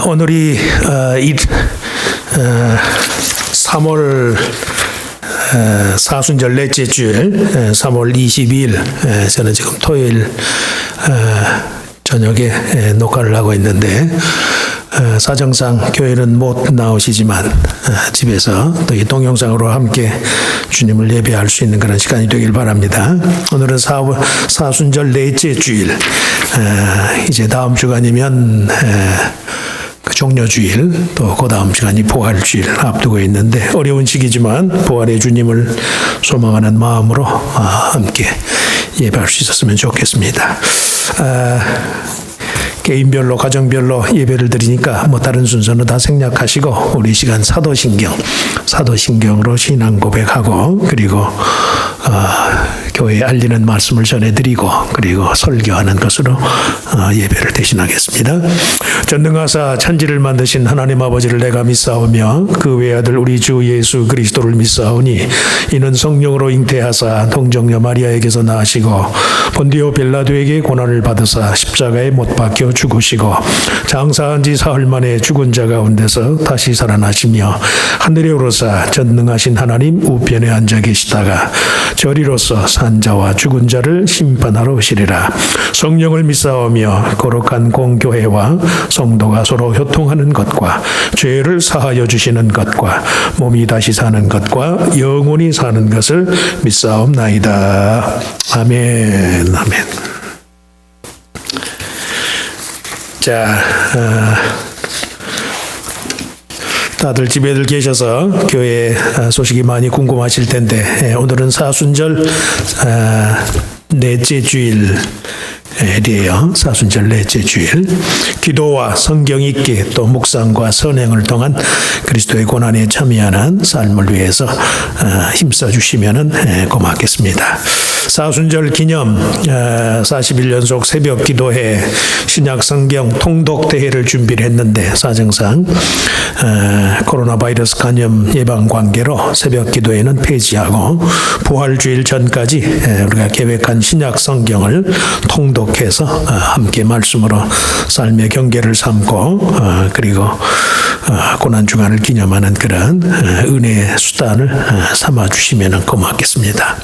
오늘이 3월 사순절 넷째 주일 3월 22일 저는 지금 토요일 저녁에 녹화를 하고 있는데 사정상 교회는 못 나오시지만 집에서 또 이 동영상으로 함께 주님을 예배할 수 있는 그런 시간이 되길 바랍니다. 오늘은 사순절 넷째 주일, 이제 다음 주간이면 종려주일, 또 그 다음 시간이 부활주일 앞두고 있는데 어려운 시기지만 부활의 주님을 소망하는 마음으로 함께 예배할 수 있었으면 좋겠습니다. 개인별로 가정별로 예배를 드리니까 다른 순서는 다 생략하시고 우리 시간 사도신경으로 신앙 고백하고 그리고 교회에 알리는 말씀을 전해드리고 그리고 설교하는 것으로 예배를 대신하겠습니다. 전능하사 천지를 만드신 하나님 아버지를 내가 믿사오며 그 외아들 우리 주 예수 그리스도를 믿사오니 이는 성령으로 잉태하사 동정녀 마리아에게서 나시고 본디오 빌라도에게 고난을 받으사 십자가에 못 박혀 죽으시고 장사한 지 사흘 만에 죽은 자 가운데서 다시 살아나시며 하늘에 오르사 전능하신 하나님 우편에 앉아 계시다가 저리로서 산 자와 죽은 자를 심판하러 오시리라. 성령을 믿사오며 거룩한 공교회와 성도가 서로 효통하는 것과 죄를 사하여 주시는 것과 몸이 다시 사는 것과 영원히 사는 것을 믿사옵나이다. 아멘. 아멘. 자, 다들 집에들 계셔서 교회 소식이 많이 궁금하실 텐데 오늘은 사순절 넷째 주일이에요. 사순절 넷째 주일. 기도와 성경 읽기 또 묵상과 선행을 통한 그리스도의 고난에 참여하는 삶을 위해서 힘써 주시면 고맙겠습니다. 사순절 기념 41연속 새벽 기도회 신약 성경 통독 대회를 준비를 했는데 사정상 코로나 바이러스 감염 예방 관계로 새벽 기도회는 폐지하고 부활주일 전까지 우리가 계획한 신약 성경을 통독해서 함께 말씀으로 삶의 경계를 삼고 그리고 고난 주간을 기념하는 그런 은혜의 수단을 삼아 주시면 고맙겠습니다.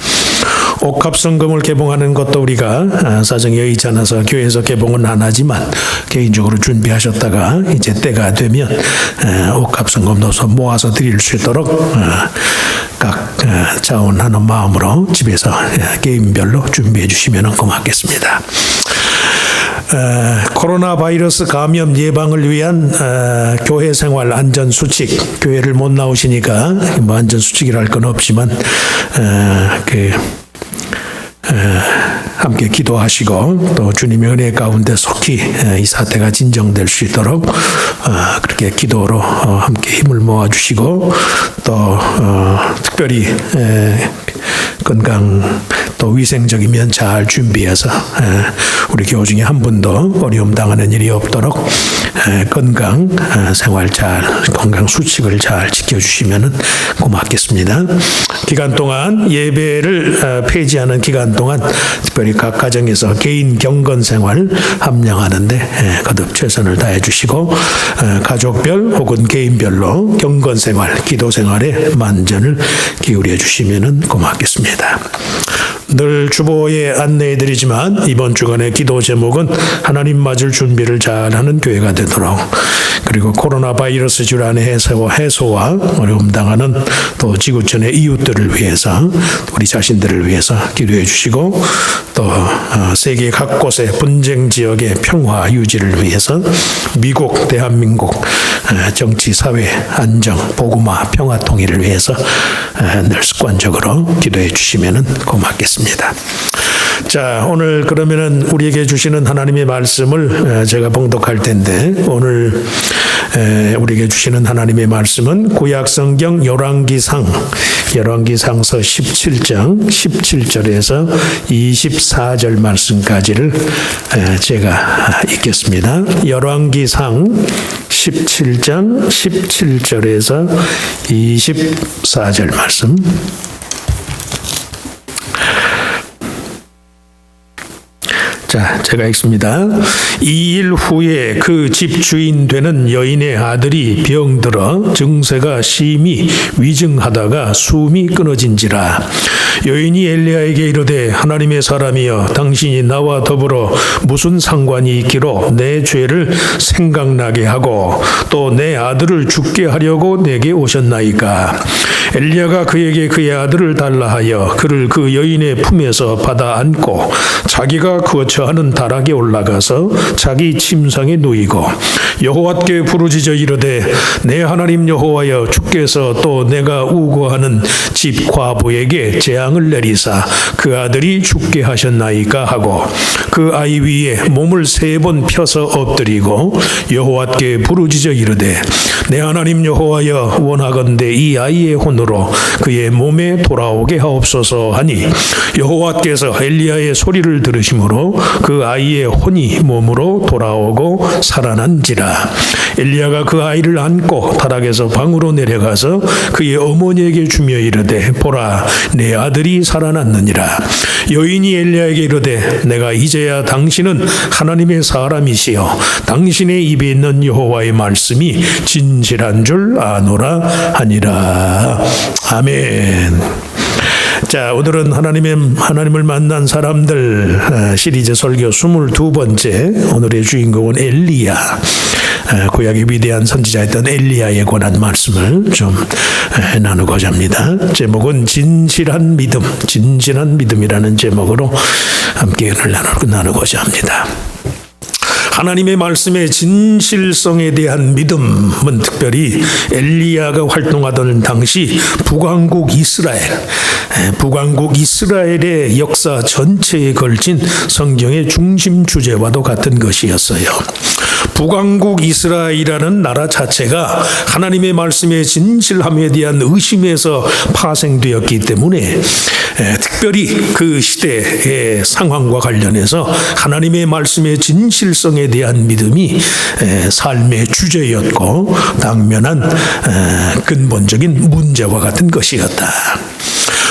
옥합성금을 개봉하는 것도 우리가 사정이 여의치 않아서 교회에서 개봉은 안 하지만 개인적으로 준비하셨다가 이제 때가 되면 옥합성금도 모아서 드릴 수 있도록 각 자원하는 마음으로 집에서 개인별로 준비해 주시면 고맙겠습니다. 코로나 바이러스 감염 예방을 위한 교회 생활 안전 수칙, 교회를 못 나오시니까 안전 수칙이랄 건 없지만 함께 기도하시고 또 주님의 은혜 가운데 속히 이 사태가 진정될 수 있도록 그렇게 기도로 함께 힘을 모아주시고 또 특별히 건강 또 위생적이면 잘 준비해서 우리 교우 중에 한 분도 어려움 당하는 일이 없도록 건강 생활 잘 건강 수칙을 잘 지켜주시면 고맙겠습니다. 기간 동안 예배를 폐지하는 기간 동안 특별히 각 가정에서 개인 경건 생활 함량하는데 거듭 최선을 다해 주시고 가족별 혹은 개인별로 경건 생활 기도 생활에 만전을 기울여 주시면 고맙겠습니다. 늘 주보에 안내해 드리지만 이번 주간의 기도 제목은 하나님 맞을 준비를 잘하는 교회가 되도록 그리고 코로나 바이러스 질환의 해소와 어려움 당하는 또 지구촌의 이웃들을 위해서 우리 자신들을 위해서 기도해 주시고 또 세계 각곳의 분쟁 지역의 평화 유지를 위해서 미국, 대한민국 정치, 사회, 안정, 복음화, 평화 통일을 위해서 늘 습관적으로 기도해 주시면 고맙겠습니다. 자, 오늘 그러면은 우리에게 주시는 하나님의 말씀을 제가 봉독할 텐데 오늘 우리에게 주시는 하나님의 말씀은 구약성경 열왕기상서 17장 17절에서 24절 말씀까지를 제가 읽겠습니다. 열왕기상 17장 17절에서 24절 말씀. 자, 제가 읽습니다. 2일 후에 그 집 주인 되는 여인의 아들이 병들어 증세가 심히 위증하다가 숨이 끊어진지라. 여인이 엘리야에게 이르되 하나님의 사람이여 당신이 나와 더불어 무슨 상관이 있기로 내 죄를 생각나게 하고 또 내 아들을 죽게 하려고 내게 오셨나이까. 엘리야가 그에게 그의 아들을 달라 하여 그를 그 여인의 품에서 받아 안고 자기가 거처하는 다락에 올라가서 자기 침상에 누이고 여호와께 부르짖어 이르되 내 하나님 여호와여 주께서 또 내가 우거하는 집 과부에게 재앙을 내리사 그 아들이 죽게 하셨나이까 하고 그 아이 위에 몸을 3번 펴서 엎드리고 여호와께 부르짖어 이르되 내 하나님 여호와여 원하건대 이 아이의 혼으로 그의 몸에 돌아오게 하옵소서 하니 여호와께서 엘리야의 소리를 들으심으로 그 아이의 혼이 몸으로 돌아오고 살아난지라. 엘리야가 그 아이를 안고 다락에서 방으로 내려가서 그의 어머니에게 주며 이르되 보라 내 아들이 살아났느니라. 여인이 엘리야에게 이르되 내가 이제야 당신은 하나님의 사람이시여 당신의 입에 있는 여호와의 말씀이 진실한 줄 아노라 하니라. 아멘. 자, 오늘은 하나님을 만난 사람들 시리즈 설교 22번째, 오늘의 주인공은 엘리야, 구약의 위대한 선지자였던 엘리야에 관한 말씀을 좀 나누고자 합니다. 제목은 진실한 믿음이라는 제목으로 함께 은혜를 나누고자 합니다. 하나님의 말씀의 진실성에 대한 믿음은 특별히 엘리야가 활동하던 당시 북왕국 이스라엘의 역사 전체에 걸친 성경의 중심 주제와도 같은 것이었어요. 북왕국 이스라엘이라는 나라 자체가 하나님의 말씀의 진실함에 대한 의심에서 파생되었기 때문에 특별히 그 시대의 상황과 관련해서 하나님의 말씀의 진실성에 대한 믿음이 삶의 주제였고 당면한 근본적인 문제와 같은 것이었다.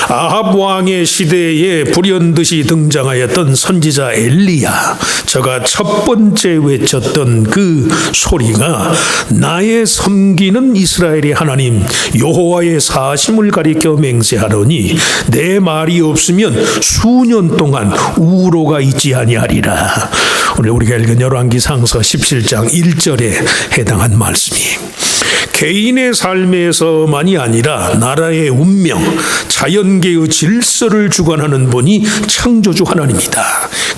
아합 왕의 시대에 불현듯이 등장하였던 선지자 엘리야, 저가 첫 번째 외쳤던 그 소리가 나의 섬기는 이스라엘의 하나님 여호와의 사심을 가리켜 맹세하노니 내 말이 없으면 수년 동안 우로가 있지 아니하리라. 오늘 우리가 읽은 열왕기상서 17장 1절에 해당한 말씀이에요. 개인의 삶에서만이 아니라 나라의 운명, 자연계의 질서를 주관하는 분이 창조주 하나님이다.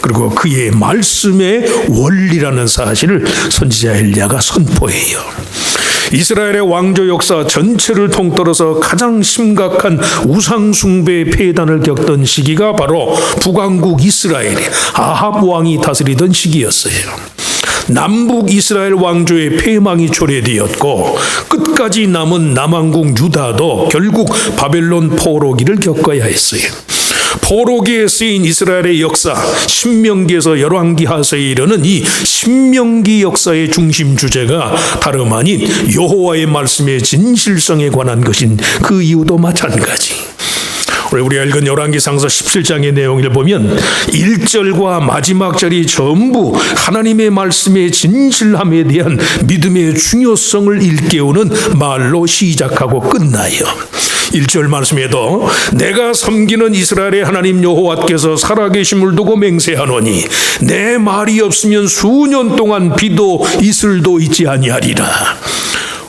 그리고 그의 말씀의 원리라는 사실을 선지자 엘리야가 선포해요. 이스라엘의 왕조 역사 전체를 통틀어서 가장 심각한 우상숭배의 폐단을 겪던 시기가 바로 북왕국 이스라엘의 아합 왕이 다스리던 시기였어요. 남북 이스라엘 왕조의 폐망이 초래되었고 끝까지 남은 남왕국 유다도 결국 바벨론 포로기를 겪어야 했어요. 포로기에 쓰인 이스라엘의 역사, 신명기에서 열왕기하서에 이르는 이 신명기 역사의 중심 주제가 다름 아닌 여호와의 말씀의 진실성에 관한 것인 그 이유도 마찬가지. 우리가 읽은 열왕기상서 17장의 내용을 보면 1절과 마지막 절이 전부 하나님의 말씀의 진실함에 대한 믿음의 중요성을 일깨우는 말로 시작하고 끝나요. 1절 말씀에도 내가 섬기는 이스라엘의 하나님 여호와께서 살아계심을 두고 맹세하노니 내 말이 없으면 수년 동안 비도 이슬도 있지 아니하리라.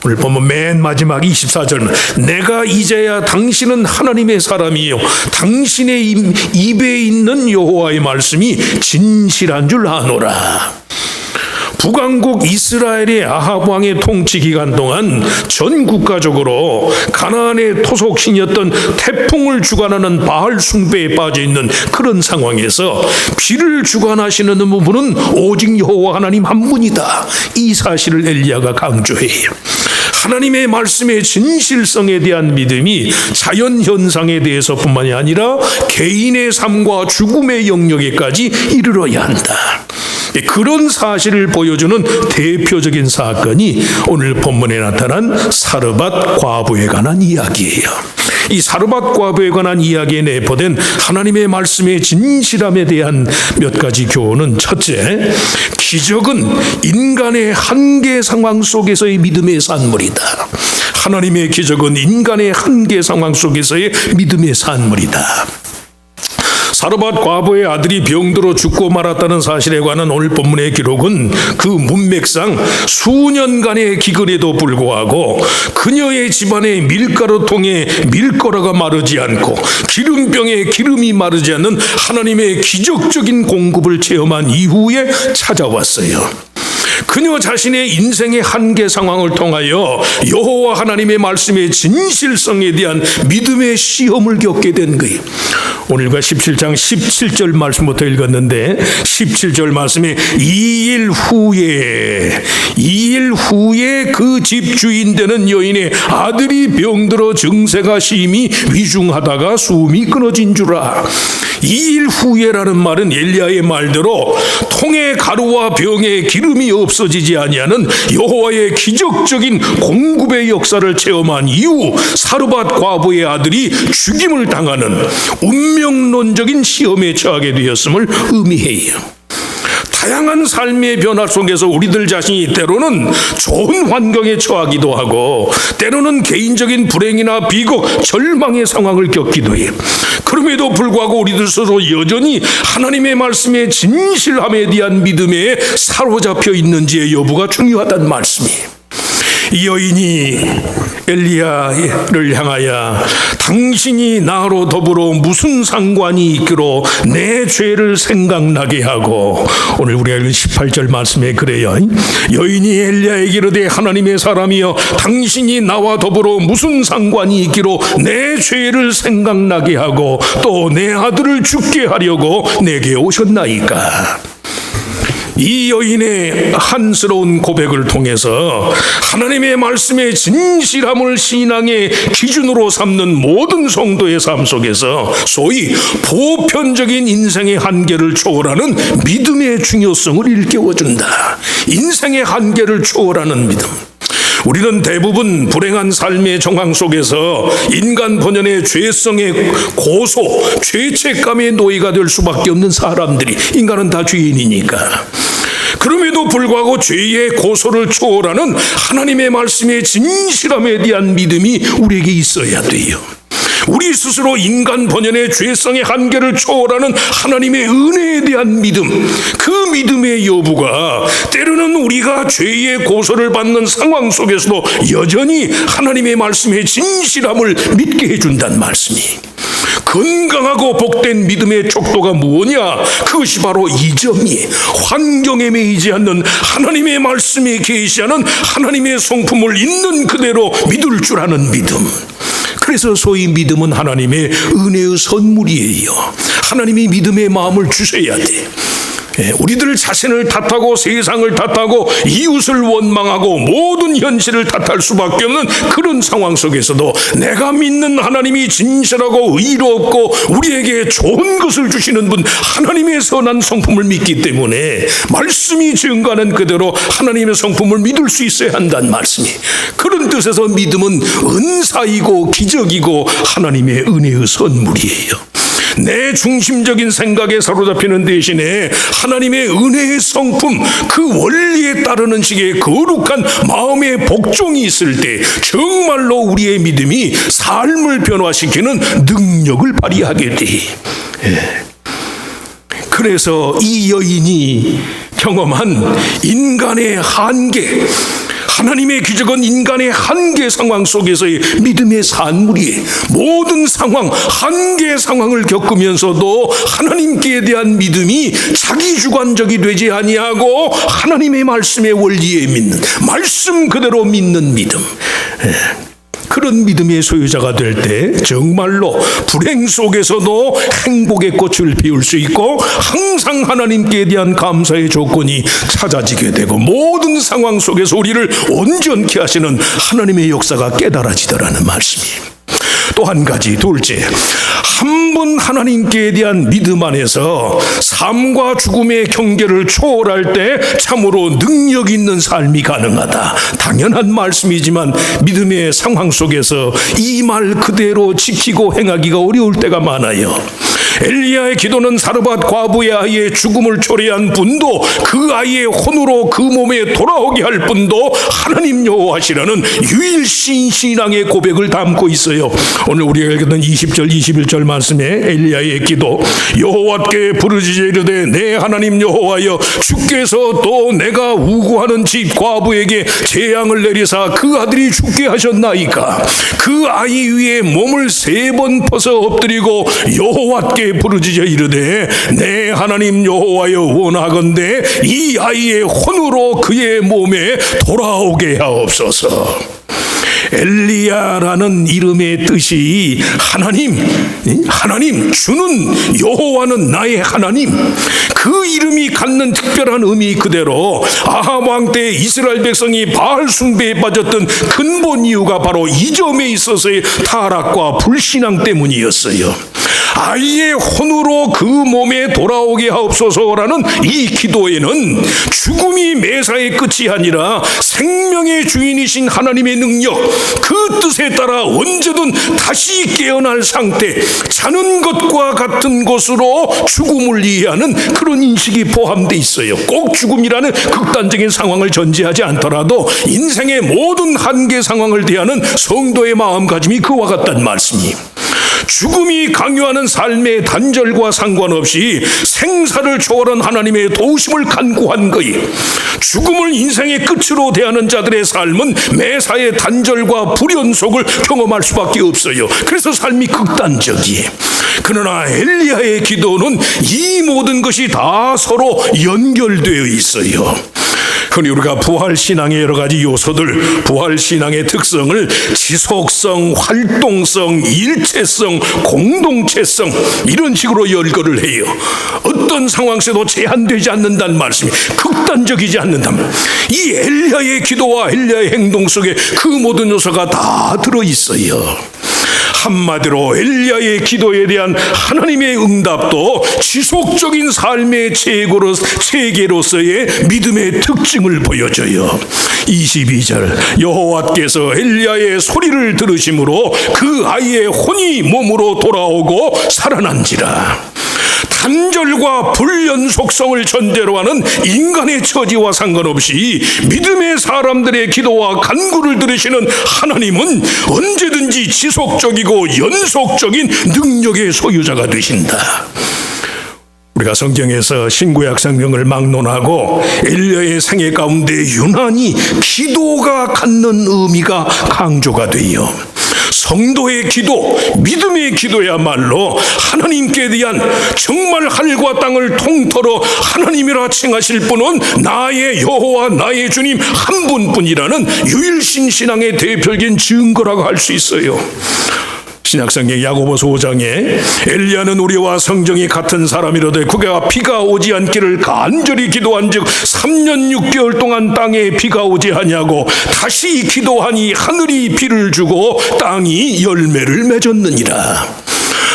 오늘 보면 맨 마지막 24절은 내가 이제야 당신은 하나님의 사람이요 당신의 입에 있는 여호와의 말씀이 진실한 줄 아노라. 북왕국 이스라엘의 아합 왕의 통치 기간 동안 전 국가적으로 가나안의 토속신이었던 태풍을 주관하는 바알 숭배에 빠져 있는 그런 상황에서 비를 주관하시는 분은 오직 여호와 하나님 한 분이다. 이 사실을 엘리야가 강조해요. 하나님의 말씀의 진실성에 대한 믿음이 자연 현상에 대해서뿐만이 아니라 개인의 삶과 죽음의 영역에까지 이르러야 한다. 그런 사실을 보여주는 대표적인 사건이 오늘 본문에 나타난 사르밧 과부에 관한 이야기예요. 이 사르밧 과부에 관한 이야기에 내포된 하나님의 말씀의 진실함에 대한 몇 가지 교훈은, 첫째, 기적은 인간의 한계 상황 속에서의 믿음의 산물이다. 하나님의 기적은 인간의 한계 상황 속에서의 믿음의 산물이다. 사르밧 과부의 아들이 병들어 죽고 말았다는 사실에 관한 오늘 본문의 기록은 그 문맥상 수년간의 기근에도 불구하고 그녀의 집안의 밀가루통에 밀가루가 마르지 않고 기름병에 기름이 마르지 않는 하나님의 기적적인 공급을 체험한 이후에 찾아왔어요. 그녀 자신의 인생의 한계 상황을 통하여 여호와 하나님의 말씀의 진실성에 대한 믿음의 시험을 겪게 된 거예요. 오늘과 17장 17절 말씀부터 읽었는데, 17절 말씀에 2일 후에 그 집 주인 되는 여인의 아들이 병들어 증세가 심히 위중하다가 숨이 끊어진 주라. 2일 후에라는 말은 엘리야의 말대로 통에 가루와 병에 기름이 없어지지 아니하는 여호와의 기적적인 공급의 역사를 체험한 이후 사르밧 과부의 아들이 죽임을 당하는 운명론적인 시험에 처하게 되었음을 의미해요. 다양한 삶의 변화 속에서 우리들 자신이 때로는 좋은 환경에 처하기도 하고 때로는 개인적인 불행이나 비극, 절망의 상황을 겪기도 해요. 그럼에도 불구하고 우리들 스스로 여전히 하나님의 말씀의 진실함에 대한 믿음에 사로잡혀 있는지의 여부가 중요하다는 말씀이에요. 이 여인이 엘리야를 향하여 당신이 나로 더불어 무슨 상관이 있기로 내 죄를 생각나게 하고, 오늘 우리가 읽은 18절 말씀에 그래요. 여인이 엘리야에게 이르되 하나님의 사람이여 당신이 나와 더불어 무슨 상관이 있기로 내 죄를 생각나게 하고 또 내 아들을 죽게 하려고 내게 오셨나이까. 이 여인의 한스러운 고백을 통해서 하나님의 말씀의 진실함을 신앙의 기준으로 삼는 모든 성도의 삶 속에서 소위 보편적인 인생의 한계를 초월하는 믿음의 중요성을 일깨워준다. 인생의 한계를 초월하는 믿음. 우리는 대부분 불행한 삶의 정황 속에서 인간 본연의 죄성의 고소, 죄책감의 노예가 될 수밖에 없는 사람들이, 인간은 다 죄인이니까. 그럼에도 불구하고 죄의 고소를 초월하는 하나님의 말씀의 진실함에 대한 믿음이 우리에게 있어야 돼요. 우리 스스로 인간 본연의 죄성의 한계를 초월하는 하나님의 은혜에 대한 믿음, 그 믿음의 여부가 때로는 우리가 죄의 고소를 받는 상황 속에서도 여전히 하나님의 말씀의 진실함을 믿게 해준다는 말씀이. 건강하고 복된 믿음의 척도가 무엇이냐? 그것이 바로 이 점이에요. 환경에 매이지 않는 하나님의 말씀에 계시하는 하나님의 성품을 있는 그대로 믿을 줄 아는 믿음. 그래서 소위 믿음은 하나님의 은혜의 선물이에요. 하나님이 믿음의 마음을 주셔야 돼. 우리들 자신을 탓하고 세상을 탓하고 이웃을 원망하고 모든 현실을 탓할 수밖에 없는 그런 상황 속에서도 내가 믿는 하나님이 진실하고 의롭고 우리에게 좋은 것을 주시는 분, 하나님의 선한 성품을 믿기 때문에 말씀이 증거하는 그대로 하나님의 성품을 믿을 수 있어야 한다는 말씀이. 그런 뜻에서 믿음은 은사이고 기적이고 하나님의 은혜의 선물이에요. 내 중심적인 생각에 사로잡히는 대신에 하나님의 은혜의 성품, 그 원리에 따르는 식의 거룩한 마음의 복종이 있을 때 정말로 우리의 믿음이 삶을 변화시키는 능력을 발휘하게 돼. 그래서 이 여인이 경험한 인간의 한계, 하나님의 기적은 인간의 한계 상황 속에서의 믿음의 산물이에요. 모든 상황, 한계 상황을 겪으면서도 하나님께 대한 믿음이 자기주관적이 되지 아니하고 하나님의 말씀의 원리에 믿는, 말씀 그대로 믿는 믿음. 그런 믿음의 소유자가 될 때 정말로 불행 속에서도 행복의 꽃을 피울 수 있고 항상 하나님께 대한 감사의 조건이 찾아지게 되고 모든 상황 속에서 우리를 온전케 하시는 하나님의 역사가 깨달아지더라는 말씀이에요. 또 한 가지, 둘째, 한 분 하나님께 대한 믿음 안에서 삶과 죽음의 경계를 초월할 때 참으로 능력 있는 삶이 가능하다. 당연한 말씀이지만 믿음의 상황 속에서 이 말 그대로 지키고 행하기가 어려울 때가 많아요. 엘리야의 기도는 사르밧 과부의 아이의 죽음을 초래한 분도 그 아이의 혼으로 그 몸에 돌아오게 할 분도 하나님 여호와시라는 유일신 신앙의 고백을 담고 있어요. 오늘 우리가 읽었던 20절 21절 말씀에 엘리야의 기도, 여호와께 부르짖어 이르되 내 하나님 여호와여, 주께서 또 내가 우구하는 집 과부에게 재앙을 내리사 그 아들이 죽게 하셨나이까. 그 아이 위에 몸을 3번 퍼서 엎드리고 여호와께 부르짖어 이르되 내 하나님 여호와여, 원하건대 이 아이의 혼으로 그의 몸에 돌아오게 하옵소서. 엘리야라는 이름의 뜻이 하나님, 주는 여호와는 나의 하나님, 그 이름이 갖는 특별한 의미 그대로 아합 왕 때 이스라엘 백성이 바알 숭배에 빠졌던 근본 이유가 바로 이 점에 있어서의 타락과 불신앙 때문이었어요. 아이의 혼으로 그 몸에 돌아오게 하옵소서라는 이 기도에는 죽음이 매사의 끝이 아니라 생명의 주인이신 하나님의 능력, 그 뜻에 따라 언제든 다시 깨어날 상태, 자는 것과 같은 것으로 죽음을 이해하는 그런 인식이 포함되어 있어요. 꼭 죽음이라는 극단적인 상황을 전제하지 않더라도 인생의 모든 한계 상황을 대하는 성도의 마음가짐이 그와 같다는 말씀이에요. 죽음이 강요하는 삶의 단절과 상관없이 생사를 초월한 하나님의 도우심을 간구한 거예요. 죽음을 인생의 끝으로 대하는 자들의 삶은 매사의 단절과 불연속을 경험할 수밖에 없어요. 그래서 삶이 극단적이에요. 그러나 엘리야의 기도는 이 모든 것이 다 서로 연결되어 있어요. 흔히 우리가 부활신앙의 여러 가지 요소들, 부활신앙의 특성을 지속성, 활동성, 일체성, 공동체성 이런 식으로 열거를 해요. 어떤 상황 속에도 제한되지 않는다는 말씀이, 극단적이지 않는다면 이 엘리야의 기도와 엘리야의 행동 속에 그 모든 요소가 다 들어있어요. 한마디로 엘리야의 기도에 대한 하나님의 응답도 지속적인 삶의 체계로서의 믿음의 특징을 보여줘요. 22절, 여호와께서 엘리야의 소리를 들으심으로 그 아이의 혼이 몸으로 돌아오고 살아난지라. 단절과 불연속성을 전제로 하는 인간의 처지와 상관없이 믿음의 사람들의 기도와 간구를 들으시는 하나님은 언제든지 지속적이고 연속적인 능력의 소유자가 되신다. 우리가 성경에서 신구약 성경을 막론하고 엘리야의 생애 가운데 유난히 기도가 갖는 의미가 강조가 돼요. 성도의 기도, 믿음의 기도야말로 하나님께 대한 정말 하늘과 땅을 통틀어 하나님이라 칭하실 분은 나의 여호와 나의 주님 한 분뿐이라는 유일신 신앙의 대표적인 증거라고 할 수 있어요. 신약성경 야고보서 5장에 엘리야는 우리와 성정이 같은 사람이로되 그가 비가 오지 않기를 간절히 기도한즉 3년 6개월 동안 땅에 비가 오지 아니하고 다시 기도하니 하늘이 비를 주고 땅이 열매를 맺었느니라.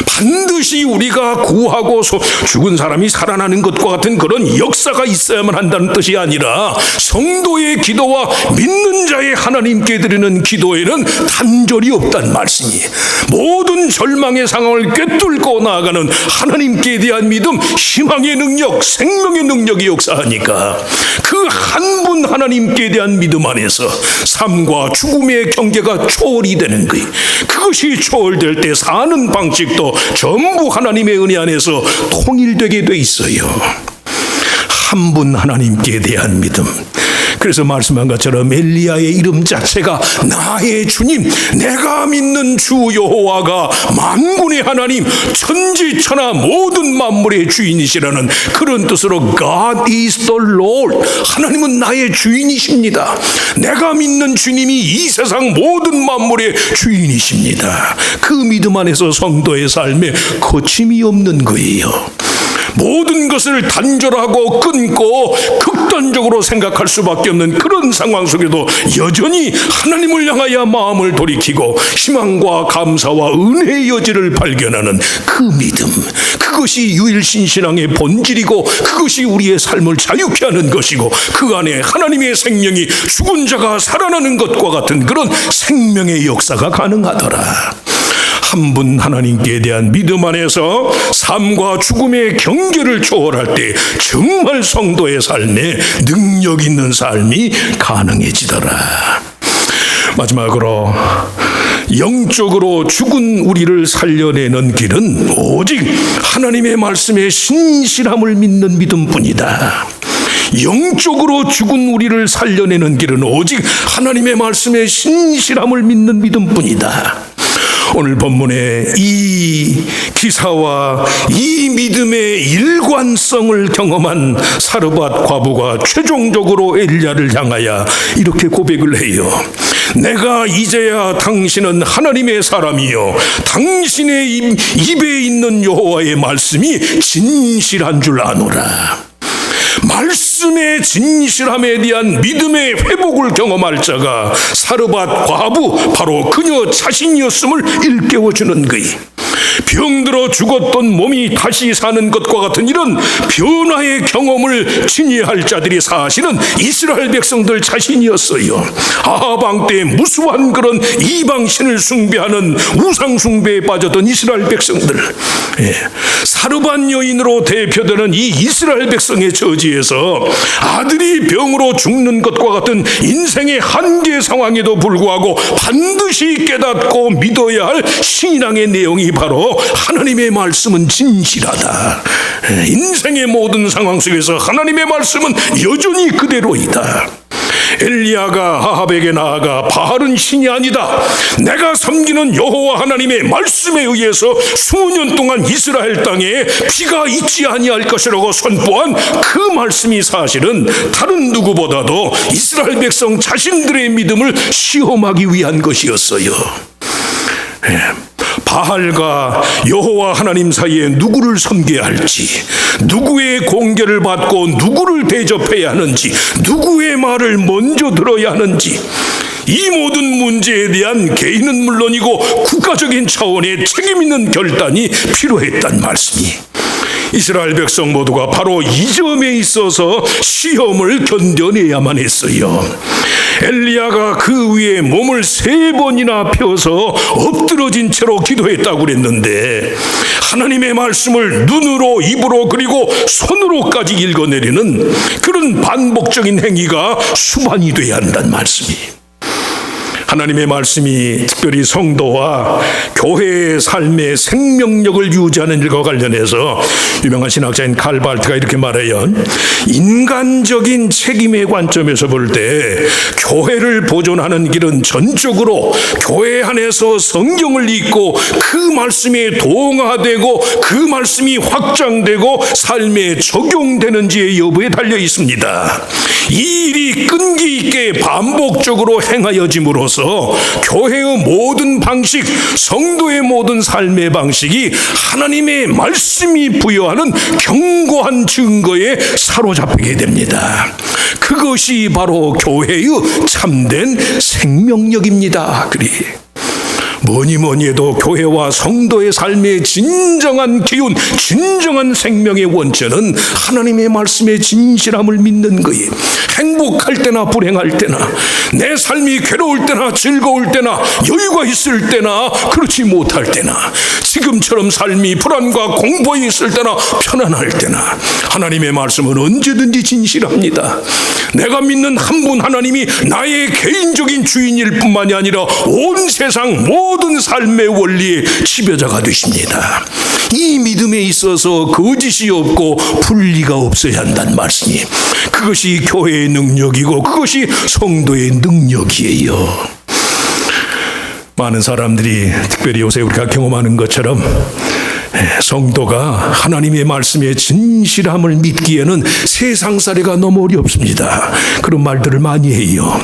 반드시 우리가 구하고 죽은 사람이 살아나는 것과 같은 그런 역사가 있어야만 한다는 뜻이 아니라 성도의 기도와 믿는 자의 하나님께 드리는 기도에는 단절이 없다는 말씀이에요. 모든 절망의 상황을 꿰뚫고 나아가는 하나님께 대한 믿음, 희망의 능력, 생명의 능력이 역사하니까 그 한 분 하나님께 대한 믿음 안에서 삶과 죽음의 경계가 초월이 되는 거예요. 그것이 초월될 때 사는 방식도 전부 하나님의 은혜 안에서 통일되게 돼 있어요. 한 분 하나님께 대한 믿음. 그래서 말씀한 것처럼 엘리야의 이름 자체가 나의 주님, 내가 믿는 주 여호와가 만군의 하나님, 천지천하 모든 만물의 주인이시라는 그런 뜻으로 God is the Lord, 하나님은 나의 주인이십니다. 내가 믿는 주님이 이 세상 모든 만물의 주인이십니다. 그 믿음 안에서 성도의 삶에 거침이 없는 거예요. 모든 것을 단절하고 끊고 극단적으로 생각할 수밖에 없는 그런 상황 속에도 여전히 하나님을 향하여 마음을 돌이키고 희망과 감사와 은혜의 여지를 발견하는 그 믿음, 그것이 유일신신앙의 본질이고 그것이 우리의 삶을 자유케 하는 것이고 그 안에 하나님의 생명이 죽은 자가 살아나는 것과 같은 그런 생명의 역사가 가능하더라. 한 분 하나님께 대한 믿음 안에서 삶과 죽음의 경계를 초월할 때 정말 성도의 삶에 능력 있는 삶이 가능해지더라. 마지막으로 영적으로 죽은 우리를 살려내는 길은 오직 하나님의 말씀의 신실함을 믿는 믿음뿐이다. 영적으로 죽은 우리를 살려내는 길은 오직 하나님의 말씀의 신실함을 믿는 믿음뿐이다. 오늘 본문의 이 기사와 이 믿음의 일관성을 경험한 사르밧 과부가 최종적으로 엘리야를 향하여 이렇게 고백을 해요. 내가 이제야 당신은 하나님의 사람이요 당신의 입에 있는 여호와의 말씀이 진실한 줄 아노라. 말씀의 진실함에 대한 믿음의 회복을 경험할 자가 사르밧 과부, 바로 그녀 자신이었음을 일깨워주는 거이. 병들어 죽었던 몸이 다시 사는 것과 같은 이런 변화의 경험을 지니할 자들이 사실은 이스라엘 백성들 자신이었어요. 아합 왕 때 무수한 그런 이방신을 숭배하는 우상 숭배에 빠졌던 이스라엘 백성들, 사르밧 여인으로 대표되는 이 이스라엘 백성의 처지에서 아들이 병으로 죽는 것과 같은 인생의 한계 상황에도 불구하고 반드시 깨닫고 믿어야 할 신앙의 내용이 바로 하나님의 말씀은 진실하다. 인생의 모든 상황 속에서 하나님의 말씀은 여전히 그대로이다. 엘리야가 아합에게 나아가 바알은 신이 아니다, 내가 섬기는 여호와 하나님의 말씀에 의해서 수년 동안 이스라엘 땅에 피가 있지 아니할 것이라고 선포한 그 말씀이 사실은 다른 누구보다도 이스라엘 백성 자신들의 믿음을 시험하기 위한 것이었어요. 바알과 여호와 하나님 사이에 누구를 섬겨야 할지, 누구의 공개를 받고 누구를 대접해야 하는지, 누구의 말을 먼저 들어야 하는지, 이 모든 문제에 대한 개인은 물론이고 국가적인 차원의 책임 있는 결단이 필요했단 말씀이, 이스라엘 백성 모두가 바로 이 점에 있어서 시험을 견뎌내야만 했어요. 엘리야가 그 위에 몸을 3번이나 펴서 엎드러진 채로 기도했다고 그랬는데, 하나님의 말씀을 눈으로, 입으로, 그리고 손으로까지 읽어내리는 그런 반복적인 행위가 수반이 돼야 한다는 말씀이, 하나님의 말씀이 특별히 성도와 교회의 삶의 생명력을 유지하는 일과 관련해서 유명한 신학자인 칼 발트가 이렇게 말해요. 인간적인 책임의 관점에서 볼 때 교회를 보존하는 길은 전적으로 교회 안에서 성경을 읽고 그 말씀에 동화되고 그 말씀이 확장되고 삶에 적용되는지의 여부에 달려 있습니다. 이 일이 끈기 있게 반복적으로 행하여짐으로써 교회의 모든 방식, 성도의 모든 삶의 방식이 하나님의 말씀이 부여하는 견고한 증거에 사로잡히게 됩니다. 그것이 바로 교회의 참된 생명력입니다. 그리 뭐니 해도 교회와 성도의 삶의 진정한 기운, 진정한 생명의 원천은 하나님의 말씀의 진실함을 믿는 거예요. 행복할 때나 불행할 때나, 내 삶이 괴로울 때나 즐거울 때나, 여유가 있을 때나 그렇지 못할 때나, 지금처럼 삶이 불안과 공포에 있을 때나 편안할 때나, 하나님의 말씀은 언제든지 진실합니다. 내가 믿는 한 분 하나님이 나의 개인적인 주인일 뿐만이 아니라 온 세상 모든 삶의 원리의 지배자가 되십니다. 이 믿음에 있어서 거짓이 없고 분리가 없어야 한다는 말씀이, 그것이 교회의 능력이고 그것이 성도의 능력이에요. 많은 사람들이, 특별히 요새 우리가 경험하는 것처럼, 성도가 하나님의 말씀의 진실함을 믿기에는 세상 살이가 너무 어렵습니다. 그런 말들을 많이 해요.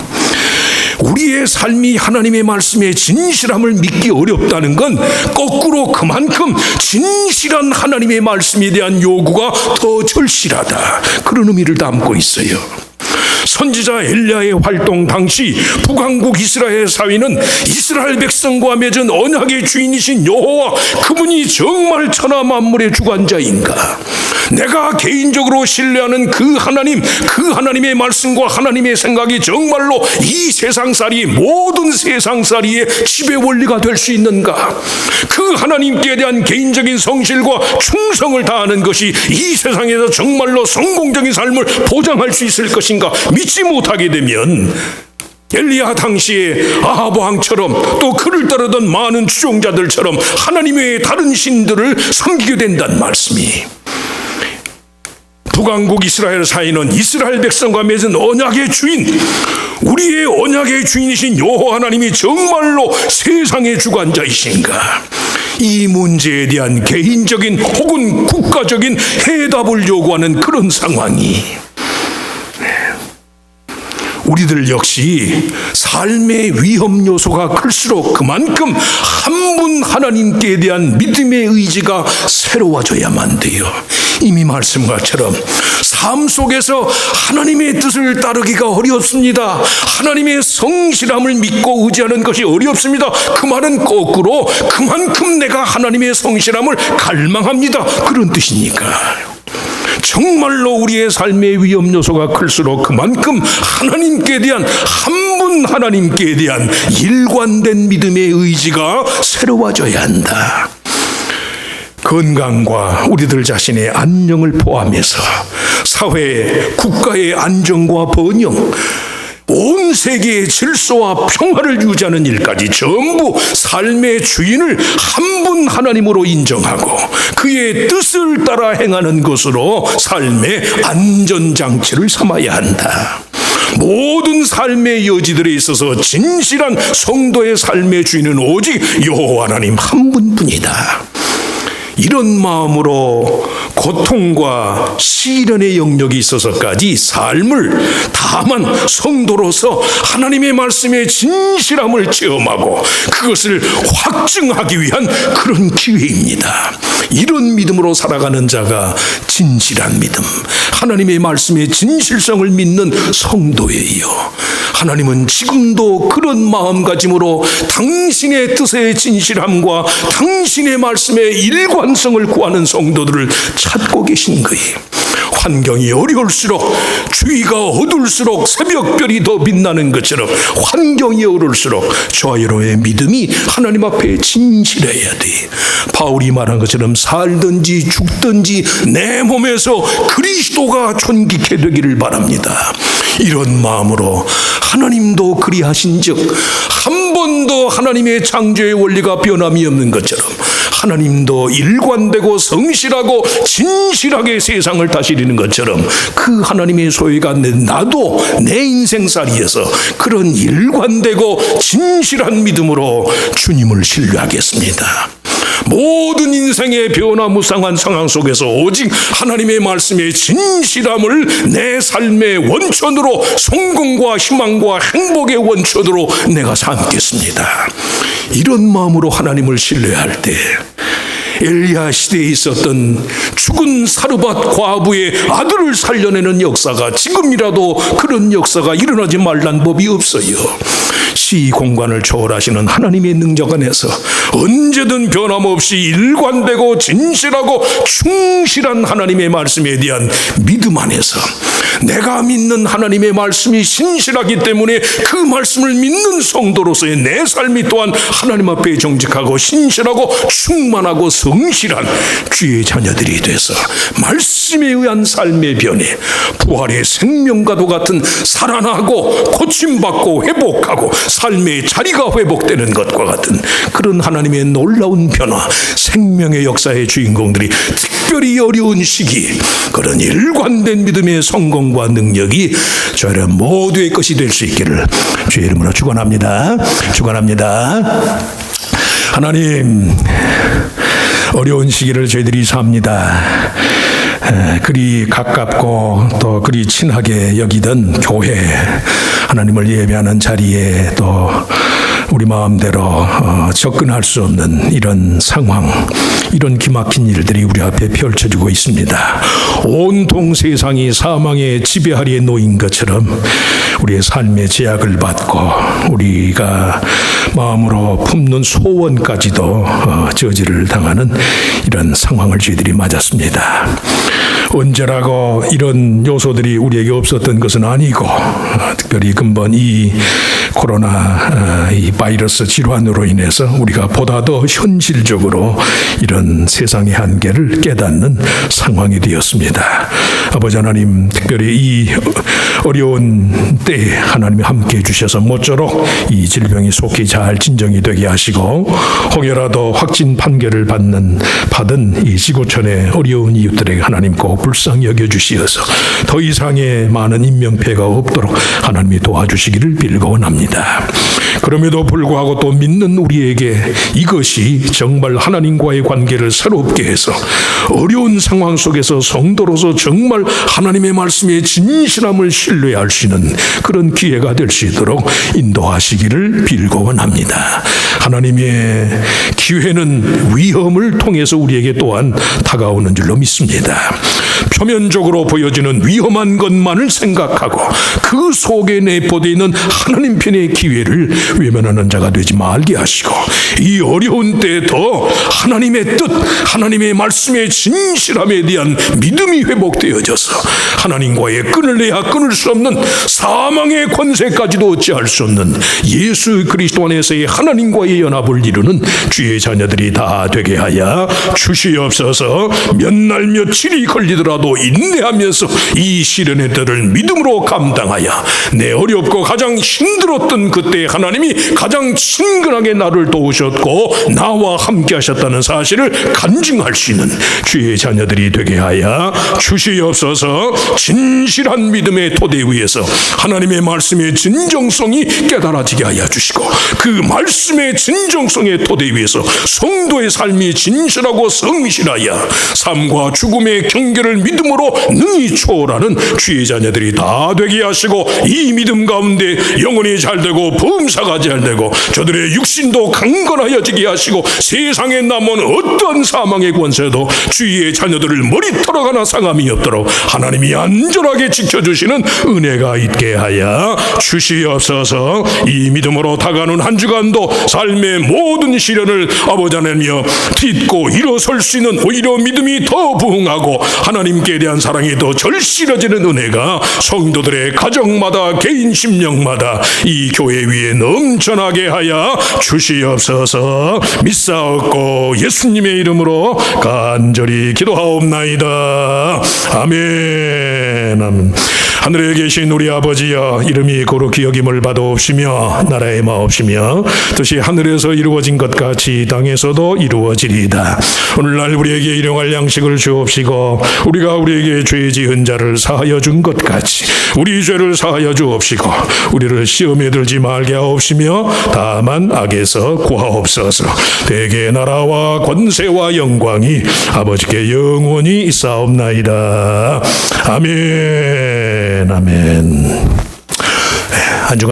우리의 삶이 하나님의 말씀의 진실함을 믿기 어렵다는 건 거꾸로 그만큼 진실한 하나님의 말씀에 대한 요구가 더 절실하다, 그런 의미를 담고 있어요. 선지자 엘리야의 활동 당시 북왕국 이스라엘 사회는 이스라엘 백성과 맺은 언약의 주인이신 여호와, 그분이 정말 천하 만물의 주관자인가, 내가 개인적으로 신뢰하는 그 하나님, 그 하나님의 말씀과 하나님의 생각이 정말로 이 세상살이, 모든 세상살이의 지배 원리가 될 수 있는가, 그 하나님께 대한 개인적인 성실과 충성을 다하는 것이 이 세상에서 정말로 성공적인 삶을 보장할 수 있을 것인가 믿지 못하게 되면 엘리야 당시에 아합 왕처럼 또 그를 따르던 많은 추종자들처럼 하나님 외에 다른 신들을 섬기게 된다는 말씀이, 북왕국 이스라엘 사이는 이스라엘 백성과 맺은 언약의 주인, 우리의 언약의 주인이신 여호와 하나님이 정말로 세상의 주관자이신가, 이 문제에 대한 개인적인 혹은 국가적인 해답을 요구하는 그런 상황이, 우리들 역시 삶의 위험 요소가 클수록 그만큼 한 분 하나님께 대한 믿음의 의지가 새로워져야만 돼요. 이미 말씀한 것처럼 삶 속에서 하나님의 뜻을 따르기가 어렵습니다. 하나님의 성실함을 믿고 의지하는 것이 어렵습니다. 그 말은 거꾸로 그만큼 내가 하나님의 성실함을 갈망합니다, 그런 뜻이니까. 정말로 우리의 삶의 위험 요소가 클수록 그만큼 하나님께 대한, 한 분 하나님께 대한 일관된 믿음의 의지가 새로워져야 한다. 건강과 우리들 자신의 안녕을 포함해서 사회, 국가의 안정과 번영, 온 세계의 질서와 평화를 유지하는 일까지 전부 삶의 주인을 한 분 하나님으로 인정하고 그의 뜻을 따라 행하는 것으로 삶의 안전장치를 삼아야 한다. 모든 삶의 여지들에 있어서 진실한 성도의 삶의 주인은 오직 여호와 하나님 한 분뿐이다. 이런 마음으로 고통과 시련의 영역이 있어서까지 삶을 다만 성도로서 하나님의 말씀의 진실함을 체험하고 그것을 확증하기 위한 그런 기회입니다. 이런 믿음으로 살아가는 자가 진실한 믿음, 하나님의 말씀의 진실성을 믿는 성도예요. 하나님은 지금도 그런 마음가짐으로 당신의 뜻의 진실함과 당신의 말씀의 일관성을 구하는 성도들을 찾고 계신 거예요. 환경이 어려울수록, 주위가 어두울수록 새벽별이 더 빛나는 것처럼 환경이 어려울수록 저와 여러분의 믿음이 하나님 앞에 진실해야 돼. 바울이 말한 것처럼 살든지 죽든지 내 몸에서 그리스도가 존귀케 되기를 바랍니다. 이런 마음으로 하나님도 그리하신즉 한 번도 하나님의 창조의 원리가 변함이 없는 것처럼 하나님도 일관되고 성실하고 진실하게 세상을 다스리는 것처럼 그 하나님의 소유가 나도 내 인생살이에서 그런 일관되고 진실한 믿음으로 주님을 신뢰하겠습니다. 모든 인생의 변화무쌍한 상황 속에서 오직 하나님의 말씀의 진실함을 내 삶의 원천으로, 성공과 희망과 행복의 원천으로 내가 삼겠습니다. 이런 마음으로 하나님을 신뢰할 때 엘리야 시대에 있었던 죽은 사르밧 과부의 아들을 살려내는 역사가 지금이라도 그런 역사가 일어나지 말란 법이 없어요. 시 공간을 초월하시는 하나님의 능력 안에서 언제든 변함없이 일관되고 진실하고 충실한 하나님의 말씀에 대한 믿음 안에서 내가 믿는 하나님의 말씀이 신실하기 때문에 그 말씀을 믿는 성도로서의 내 삶이 또한 하나님 앞에 정직하고 신실하고 충만하고 성실한 주의 자녀들이 돼서 말씀에 의한 삶의 변해 부활의 생명과도 같은 살아나고 고침받고 회복하고 삶의 자리가 회복되는 것과 같은 그런 하나님의 놀라운 변화, 생명의 역사의 주인공들이 특별히 어려운 시기 그런 일관된 믿음의 성공과 능력이 저희들 모두의 것이 될 수 있기를 주의 이름으로 축원합니다. 축원합니다. 하나님, 어려운 시기를 저희들이 삽니다. 그리 가깝고 또 그리 친하게 여기던 교회, 하나님을 예배하는 자리에 또 우리 마음대로 접근할 수 없는 이런 상황, 이런 기막힌 일들이 우리 앞에 펼쳐지고 있습니다. 온통 세상이 사망의 지배하리에 놓인 것처럼 우리의 삶의 제약을 받고 우리가 마음으로 품는 소원까지도 저지를 당하는 이런 상황을 저희들이 맞았습니다. 언제라고 이런 요소들이 우리에게 없었던 것은 아니고, 특별히 근본 이 코로나 이 바이러스 질환으로 인해서 우리가 보다 더 현실적으로 이런 세상의 한계를 깨닫는 상황이 되었습니다. 아버지 하나님, 특별히 이 어려운 때에 하나님이 함께해 주셔서 모쪼록 이 질병이 속히 잘 진정이 되게 하시고, 혹여라도 확진 판결을 받은 이 지구촌의 어려운 이웃들에게 하나님 꼭 불쌍히 여겨주시어서 더 이상의 많은 인명피해가 없도록 하나님이 도와주시기를 빌고 원합니다. 그럼에도 불구하고 또 믿는 우리에게 이것이 정말 하나님과의 관계를 새롭게 해서 어려운 상황 속에서 성도로서 정말 하나님의 말씀의 진실함을 신뢰할 수 있는 그런 기회가 될 수 있도록 인도하시기를 빌고 원합니다. 하나님의 기회는 위험을 통해서 우리에게 또한 다가오는 줄로 믿습니다. 표면적으로 보여지는 위험한 것만을 생각하고 그 속에 내포되어 있는 하나님 편의 기회를 외면하는 자가 되지 말게 하시고, 이 어려운 때에도 하나님의 뜻, 하나님의 말씀의 진실함에 대한 믿음이 회복되어져서 하나님과의 끈을 내야 끊을 수 없는 사망의 권세까지도 어찌할 수 없는 예수 그리스도 안에서의 하나님과의 연합을 이루는 주의 자녀들이 다 되게 하여 주시옵소서. 몇 날 며칠이 걸리더라도 인내하면서 이 시련의 때를 믿음으로 감당하여 내 어렵고 가장 힘들었던 그때 하나님이 가장 친근하게 나를 도우셨고 나와 함께 하셨다는 사실을 간증할 수 있는 주의 자녀들이 되게 하여 주시옵소서. 진실한 믿음의 토대 위에서 하나님의 말씀의 진정성이 깨달아지게 하여 주시고, 그 말씀의 진정성의 토대 위에서 성도의 삶이 진실하고 성실하여 삶과 죽음의 경계를 믿음으로 능히 초월하는 주의 자녀들이 다 되게 하시고, 이 믿음 가운데 영혼이 잘되고 범사가 잘되고 저들의 육신도 강건하여지게 하시고, 세상에 남은 어떤 사망의 권세도 주의 자녀들을 머리털어 하나 상함이 없도록 하나님이 안전하게 지켜주시는 은혜가 있게 하여 주시옵소서. 이 믿음으로 다가는 한 주간도 삶의 모든 시련을 아버지 하나님이여 딛고 일어설 수 있는 오히려 믿음이 더 부흥하고 하나님께 대한 사랑이 더 절실해지는 은혜가 성도들의 가정마다 개인 심령마다 이 교회 위에 넘쳐나게 하여 주시옵소서. 믿사옵고 예수님의 이름으로 간절히 기도하옵나이다. 아멘. 아멘. 하늘에 계신 우리 아버지여, 이름이 거룩히 여김을 받아옵시며 나라의 마옵시며 뜻이 하늘에서 이루어진 것 같이 땅에서도 이루어지리이다. 오늘날 우리에게 일용할 양식을 주옵시고, 우리가 우리에게 죄 지은 자를 사하여 준 것 같이 우리 죄를 사하여 주옵시고, 우리를 시험에 들지 말게 하옵시며 다만 악에서 구하옵소서. 대개 나라와 권세와 영광이 아버지께 영원히 있사옵나이다. 아멘. 아멘.